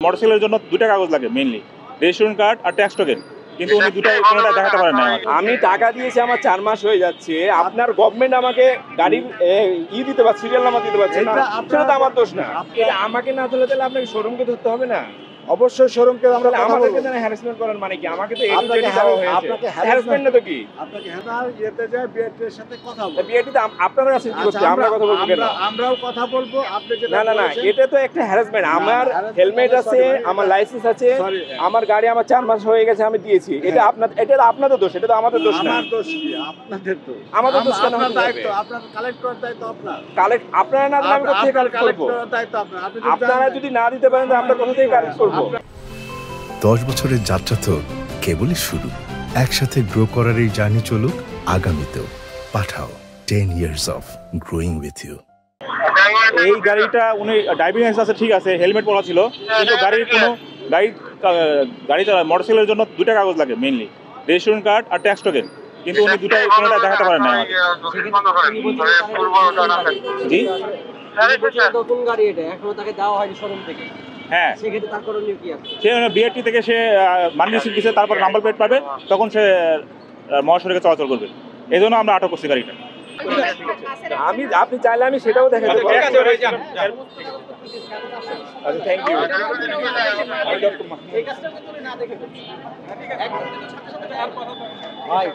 মোটরসাইকেলের জন্য দুটা কাগজ লাগে মেইনলি, রেজিস্ট্রেশন কার্ড আর ট্যাক্স টোকেন, কিন্তু উনি কোনোটা দেখাতে পারেন না আমাকে। আমি টাকা দিয়েছি, আমার 4 মাস হয়ে যাচ্ছে, আপনার গভর্নমেন্ট আমাকে গাড়ির দিতে পারছে, সিরিয়াল নাম্বার দিতে পারছে না, সেটা তো আমার দোষ না। এটা আমাকে না ধরলে তাহলে আপনাকে শোরুমকে ধরতে হবে না? অবশ্যই শোরুমকে আমরা কথা আমাদেরকে বলবো। যেন হ্যারাসমেন্ট করেন মানে কি? আমাকে তো আপনাকে আপনাকে হ্যারাসমেন্ট না তো কি? আপনাকে ইয়েতে যায় বিএটির সাথে কথা বলবো। বিআইটি তো আপনারা আছে কি করতে? আচ্ছা, আমরা কথা বলবো কেন? আমরাও কথা বলবো। আপনি যেটা না না না, বলেছেন, এটা তো একটা হ্যারাসমেন্ট। আমার harassment হেলমেট মানে আছে, sorry, আমার লাইসেন্স আছে, sorry, আমার গাড়ি আমার 4 মাস হয়ে গেছে, আমি দিয়েছি। এটা আপনাদের দোষ, এটা তো আমাদের দোষ না। আমার দোষ কি? আপনাদের দোষ। আমাদের দোষ কেন আপনার হতে দায়িত্ব, যাবে? আপনার কালেক্ট করার দায়িত্ব আপনার। আপনারা না দিলে আমি কোথা থেকে আপনার কালেক্ট কালেক্ট করবো? করার দায়িত্ব আপনার। আপনি যদি আপনারা জানেন- যদি না দিতে পারেন তাহলে আমরা কোথা থেকে কালেক্ট করবো? 10 বছরের যাত্রা তো কেবলই শুরু। একসাথে গ্রো করার এই জার্নি চলুক আগামীতেও। পাঠাও 10 years of growing with you. এই গাড়িটা উনি ড্রাইভিং লাইসেন্স আছে ঠিক আছে, হেলমেট পরা ছিল, কিন্তু গাড়ি চালা মোটরসাইকেলের জন্য দুটা কাগজ লাগে মেইনলি, রেজিস্ট্রেশন কার্ড আর ট্যাক্স টোকেন, কিন্তু উনি কোনোটা দেখাতে পারেন না আমাকে। জি নতুন গাড়ি এটা এখনো তাকে দেওয়া হয়নি শোরুম থেকে, হ্যাঁ, সেক্ষেত্রে তার করণীয় কি আছে? সে বিআরটি থেকে সে মানি রিসিপ্ট দিচ্ছে, তারপর নাম্বার প্লেট পাবে, তখন সে মহাসড়কে চলাচল করবে। এই জন্য আমরা আটক করছি গাড়িটা। আপনি চাইলে আমি সেটাও দেখাতে পারি। আচ্ছা, থ্যাংক ইউ। ভাই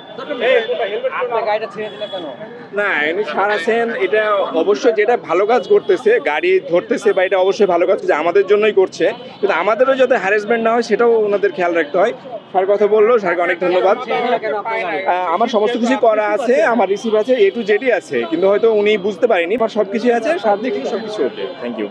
আপনার গাড়িটা ছেড়ে দিলে কেন? না, এমনি সারাছেন, এটা অবশ্যই যেটা ভালো কাজ করতেছে, গাড়ি ধরতেছে বা এটা অবশ্যই ভালো কাজ করছে, আমাদের জন্যই করছে, কিন্তু আমাদেরও যাতে হ্যারাসমেন্ট না হয় সেটাও ওনাদের খেয়াল রাখতে হয়। স্যার কথা বললো, স্যারকে অনেক ধন্যবাদ। কেন আপনার গাড়ি? আমার সমস্ত কিছু করা আছে, আমার রিসিভ আছে, A to Z আছে, কিন্তু হয়তো উনি বুঝতে পারেনি। আমার সব কিছু আছে, সার দিকে সব কিছু ওকে। Thank you.